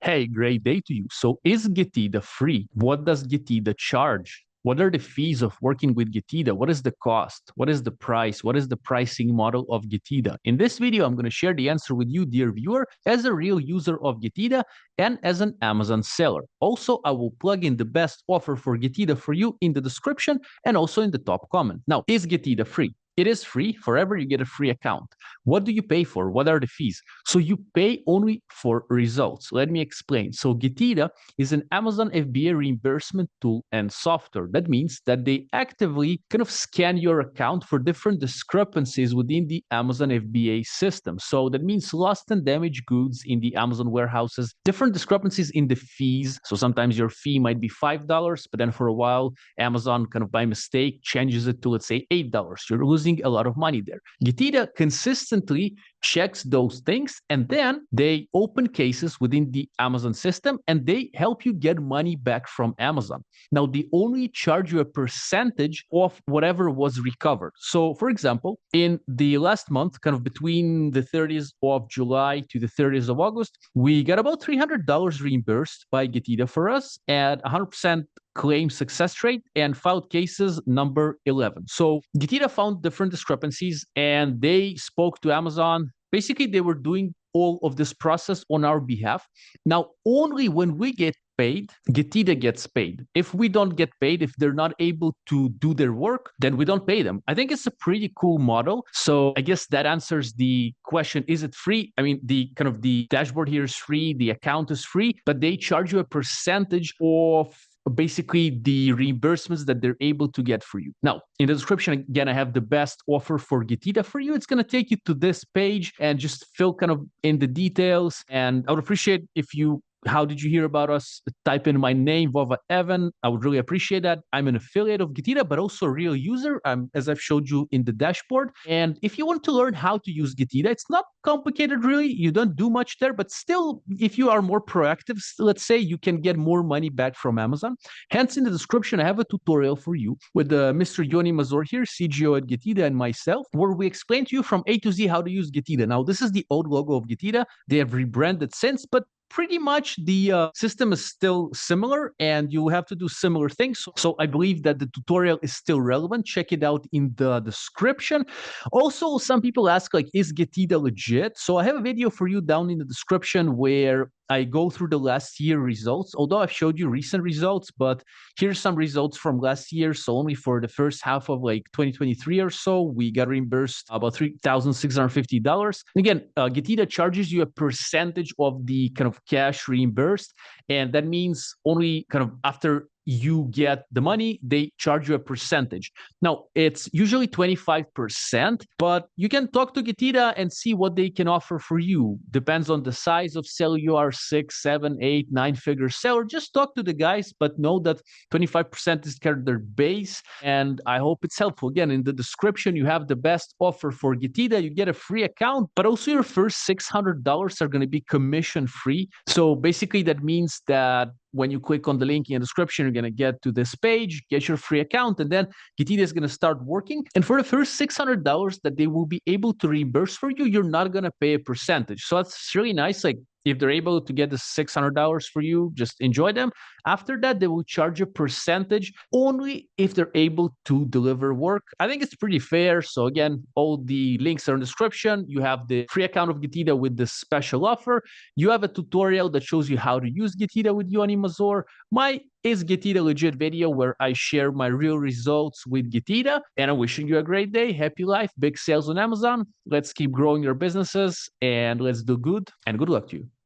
Hey, great day to you. So is Getida free? What does Getida charge? What are the fees of working with Getida? What is the cost? What is the price? What is the pricing model of Getida? In this video, I'm going to share the answer with you, dear viewer, as a real user of Getida and as an Amazon seller. Also, I will plug in the best offer for Getida for you in the description and also in the top comment. Now, is Getida free? It is free. Forever, you get a free account. What do you pay for? What are the fees? So you pay only for results. Let me explain. So Getida is an Amazon FBA reimbursement tool and software. That means that they actively kind of scan your account for different discrepancies within the Amazon FBA system. So that means lost and damaged goods in the Amazon warehouses, different discrepancies in the fees. So sometimes your fee might be $5, but then for a while, Amazon kind of by mistake changes it to, let's say, $8. You're losing a lot of money there. Getida consistently checks those things, and then they open cases within the Amazon system and they help you get money back from Amazon. Now, they only charge you a percentage of whatever was recovered. So, for example, in the last month, kind of between the 30th of July to the 30th of August, we got about $300 reimbursed by Getida for us at 100% claim success rate and filed cases number 11. So Getida found different discrepancies and they spoke to Amazon. Basically, they were doing all of this process on our behalf. Now, only when we get paid, Getida gets paid. If we don't get paid, if they're not able to do their work, then we don't pay them. I think it's a pretty cool model. So I guess that answers the question, is it free? I mean, the kind of the dashboard here is free, the account is free, but they charge you a percentage of basically the reimbursements that they're able to get for you. Now, in the description, again, I have the best offer for Getida for you. It's going to take you to this page and just fill kind of in the details. And I would appreciate if you how did you hear about us? Type in my name, Vova Evan. I would really appreciate that. I'm an affiliate of Getida, but also a real user, as I've showed you in the dashboard. And if you want to learn how to use Getida, it's not complicated, really. You don't do much there, but still, if you are more proactive, let's say, you can get more money back from Amazon. Hence, in the description, I have a tutorial for you with Mr. Yoni Mazor here, CGO at Getida, and myself, where we explain to you from A to Z how to use Getida. Now, this is the old logo of Getida. They have rebranded since, but pretty much the system is still similar and you have to do similar things. So I believe that the tutorial is still relevant. Check it out in the description. Also, some people ask, like, is Getida legit? So I have a video for you down in the description where I go through the last year results, although I've showed you recent results, but here's some results from last year. So only for the first half of like 2023 or so, we got reimbursed about $3,650. Again, Getida charges you a percentage of the kind of cash reimbursed. And that means only kind of after you get the money, they charge you a percentage. Now, it's usually 25%, but you can talk to Getida and see what they can offer for you. Depends on the size of seller you are, 6, 7, 8, 9-figure seller. Just talk to the guys, but know that 25% is kind of their base, and I hope it's helpful. Again, in the description, you have the best offer for Getida. You get a free account, but also your first $600 are going to be commission free. So basically, that means that when you click on the link in the description, you're going to get to this page, get your free account, and then Getida is going to start working. And for the first $600 that they will be able to reimburse for you, you're not going to pay a percentage. So that's really nice. Like, if they're able to get the $600 for you, just enjoy them. After that, they will charge a percentage only if they're able to deliver work. I think it's pretty fair. So again, all the links are in the description. You have the free account of Getida with this special offer. You have a tutorial that shows you how to use Getida with Yoni Mazor. My is Getida Legit video where I share my real results with Getida. And I'm wishing you a great day, happy life, big sales on Amazon. Let's keep growing your businesses and let's do good, and good luck to you.